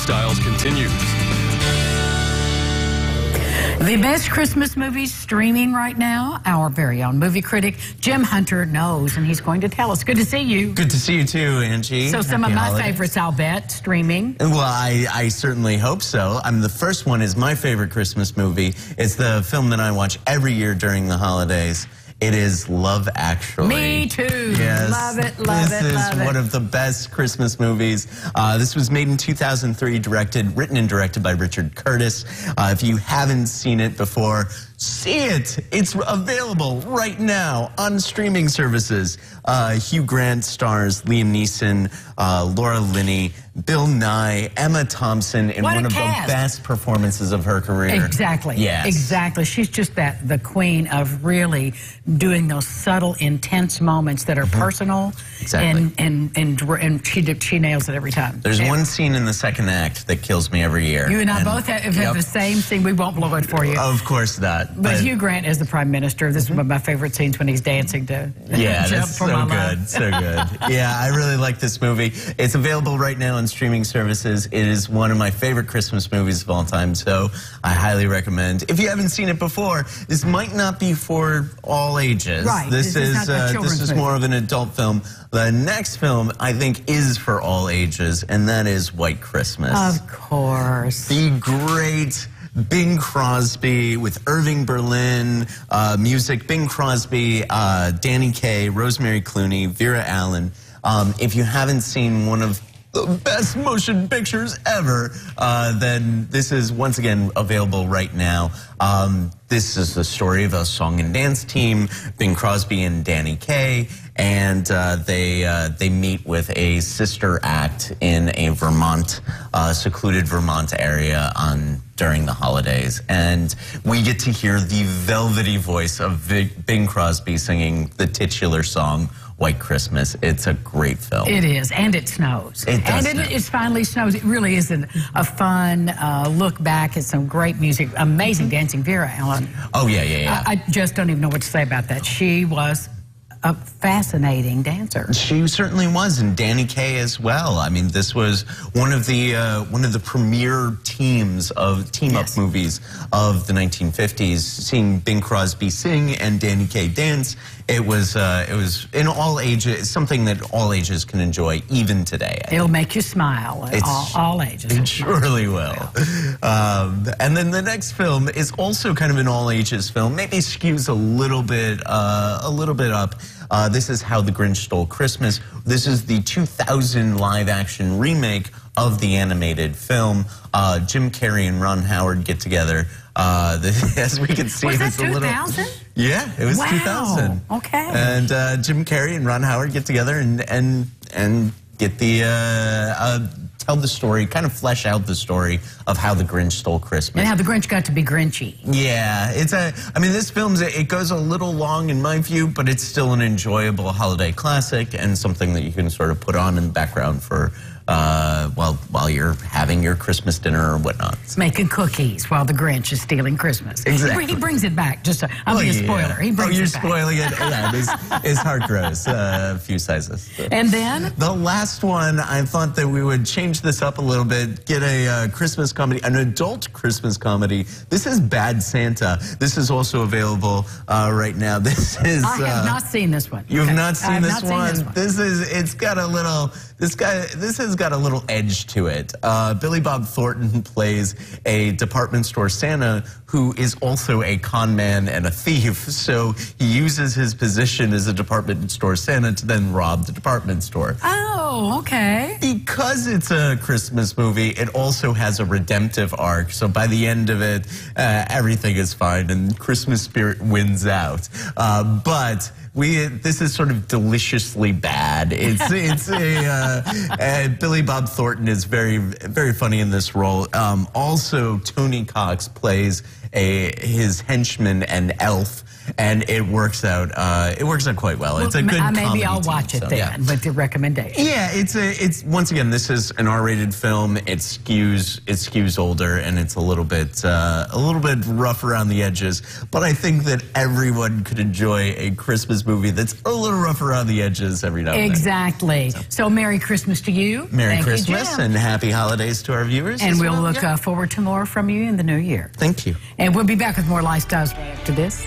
Styles continues. The best Christmas movies streaming right now. Our very own movie critic, Jim Hunter, knows, and he's going to tell us. Good to see you. Good to see you too, Angie. So some Happy of my holidays. favorites, I'll bet, streaming. Well, I certainly hope so. The first one is my favorite Christmas movie. It's the film that I watch every year during the holidays. It is Love Actually. Me too. Yes. Love it, love it, love This is one of the best Christmas movies. This was made in 2003, written and directed by Richard Curtis. If you haven't seen it before, see it. It's available right now on streaming services. Hugh Grant stars Liam Neeson, Laura Linney, Bill Nye, Emma Thompson in one of the best performances of her career. Exactly. Yes. Exactly. She's just the queen of really doing those subtle, intense moments that are personal. Exactly. And she nails it every time. There's one scene in the second act that kills me every year. You and I both have the same scene. We won't blow it for you. Of course not. But Hugh Grant is the prime minister. This is one of my favorite scenes when he's dancing to Jump for My Love. So good. Yeah, I really like this movie. It's available right now on streaming services. It is one of my favorite Christmas movies of all time, so I highly recommend. If you haven't seen it before, this might not be for all ages. Right. This is more of an adult film. The next film, I think, is for all ages, and that is White Christmas. Of course. The great Bing Crosby with Irving Berlin, music, Bing Crosby, Danny Kaye, Rosemary Clooney, Vera Allen. If you haven't seen one of the best motion pictures ever, then this is once again available right now. This is the story of a song and dance team, Bing Crosby and Danny Kaye, and they meet with a sister act in a secluded Vermont area during the holidays, and we get to hear the velvety voice of Bing Crosby singing the titular song, White Christmas. It's a great film. It is, and it snows. It does and it finally snows. It really is a fun look back at some great music, amazing dancing. Vera Allen. Oh, yeah. I just don't even know what to say about that. She was a fascinating dancer. She certainly was, and Danny Kaye as well. I mean, this was one of the premier team-up movies of the 1950s. Seeing Bing Crosby sing and Danny Kaye dance, it was in all ages, something that all ages can enjoy even today. It'll make you smile at all ages. It surely will. And then the next film is also kind of an all ages film. Maybe skews a little bit up. This is How the Grinch Stole Christmas. This is the 2000 live-action remake of the animated film. Jim Carrey and Ron Howard get together. As we can see, was that it's a little. 2000? Yeah, it was 2000. Okay. And Jim Carrey and Ron Howard get together and get the tell the story, kind of flesh out the story of how the Grinch stole Christmas. And how the Grinch got to be Grinchy. Yeah, I mean, this film, it goes a little long in my view, but it's still an enjoyable holiday classic and something that you can sort of put on in the background for, while you're having your Christmas dinner or whatnot. Making cookies while the Grinch is stealing Christmas. Exactly. He brings it back. I'll be a spoiler. He brings you're it back. spoiling it. Yeah, his heart grows a few sizes. And then? The last one, I thought that we would change this up a little bit, get a Christmas comedy, an adult Christmas comedy. This is Bad Santa. This is also available right now. This is... I have not seen this one. You have not seen this one? This has got a little edge to it. Billy Bob Thornton plays a department store Santa who is also a con man and a thief. So he uses his position as a department store Santa to then rob the department store. Oh, okay. Because it's a Christmas movie, it also has a redemptive arc. So by the end of it, everything is fine and Christmas spirit wins out. But this is sort of deliciously bad. And Billy Bob Thornton is very, very funny in this role. Also, Tony Cox plays his henchman and elf, and it works out. It works out quite well. It's a good comedy. Maybe I'll watch it then. With the recommendation. Yeah, it's once again, this is an R-rated film. It skews older, and it's a little bit rough around the edges. But I think that everyone could enjoy a Christmas Christmas movie that's a little rough around the edges every now and then. Exactly. So Merry Christmas to you. Merry Thank Christmas you, Jim. and Happy Holidays to our viewers. And we'll well. look forward to more from you in the new year. Thank you. And we'll be back with more Lifestyles right after this.